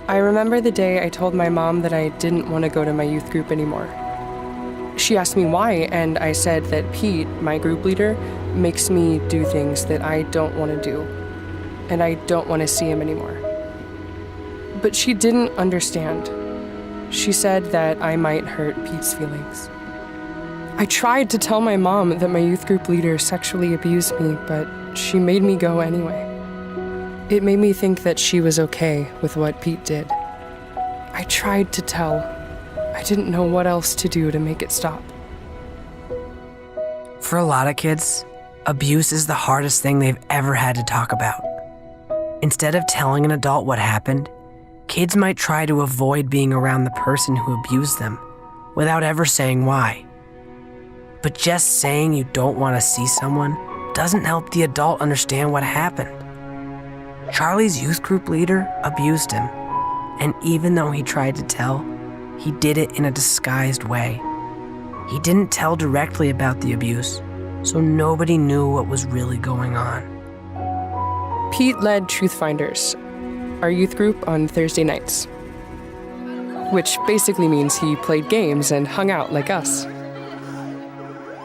I remember the day I told my mom that I didn't want to go to my youth group anymore. She asked me why, and I said that Pete, my group leader, makes me do things that I don't want to do, and I don't want to see him anymore. But she didn't understand. She said that I might hurt Pete's feelings. I tried to tell my mom that my youth group leader sexually abused me, but she made me go anyway. It made me think that she was okay with what Pete did. I tried to tell. I didn't know what else to do to make it stop. For a lot of kids, abuse is the hardest thing they've ever had to talk about. Instead of telling an adult what happened, kids might try to avoid being around the person who abused them without ever saying why. But just saying you don't want to see someone doesn't help the adult understand what happened. Charlie's youth group leader abused him, and even though he tried to tell, he did it in a disguised way. He didn't tell directly about the abuse, so nobody knew what was really going on. Pete led Truth Finders, our youth group, on Thursday nights, which basically means he played games and hung out like us.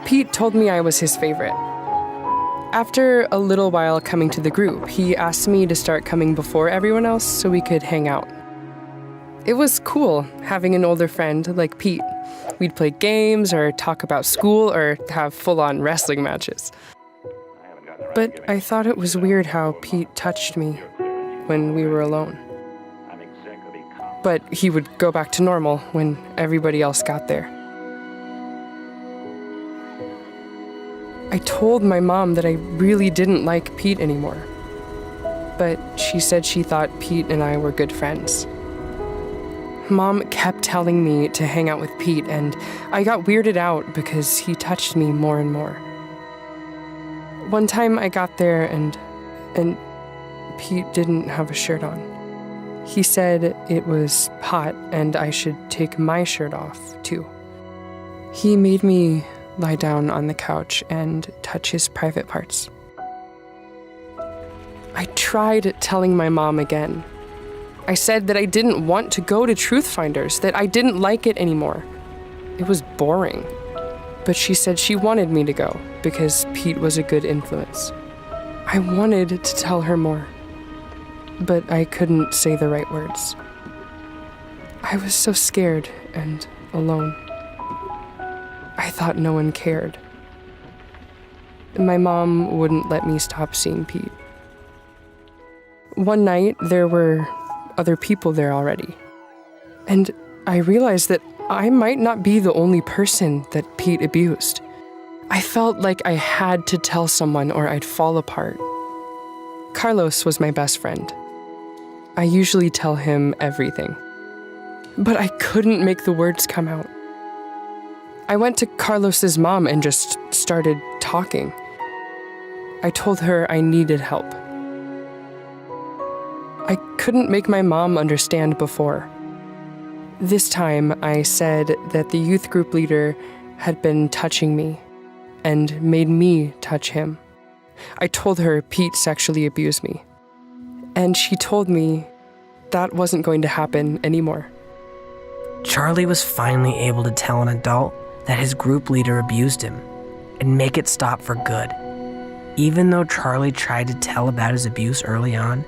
Pete told me I was his favorite. After a little while coming to the group, he asked me to start coming before everyone else so we could hang out. It was cool having an older friend like Pete. We'd play games or talk about school or have full-on wrestling matches. But I thought it was weird how Pete touched me when we were alone. But he would go back to normal when everybody else got there. I told my mom that I really didn't like Pete anymore. But she said she thought Pete and I were good friends. Mom kept telling me to hang out with Pete, and I got weirded out because he touched me more and more. One time I got there and Pete didn't have a shirt on. He said it was hot and I should take my shirt off, too. He made me lie down on the couch and touch his private parts. I tried telling my mom again. I said that I didn't want to go to Truth Finders, that I didn't like it anymore. It was boring. But she said she wanted me to go because Pete was a good influence. I wanted to tell her more, but I couldn't say the right words. I was so scared and alone. I thought no one cared. My mom wouldn't let me stop seeing Pete. One night, there were other people there already. And I realized that I might not be the only person that Pete abused. I felt like I had to tell someone or I'd fall apart. Carlos was my best friend. I usually tell him everything. But I couldn't make the words come out. I went to Carlos's mom and just started talking. I told her I needed help. I couldn't make my mom understand before. This time, I said that the youth group leader had been touching me and made me touch him. I told her Pete sexually abused me. And she told me that wasn't going to happen anymore. Charlie was finally able to tell an adult that his group leader abused him and make it stop for good. Even though Charlie tried to tell about his abuse early on,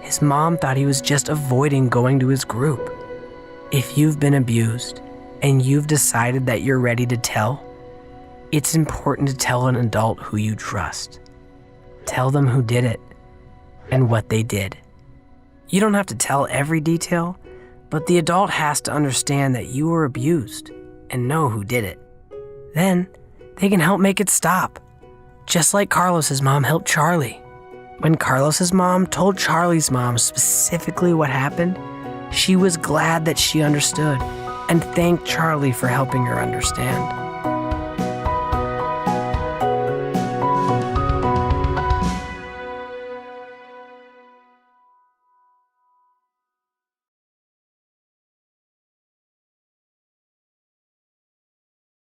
his mom thought he was just avoiding going to his group. If you've been abused and you've decided that you're ready to tell, it's important to tell an adult who you trust. Tell them who did it and what they did. You don't have to tell every detail, but the adult has to understand that you were abused and know who did it. Then they can help make it stop, just like Carlos's mom helped Charlie. When Carlos's mom told Charlie's mom specifically what happened, she was glad that she understood and thanked Charlie for helping her understand.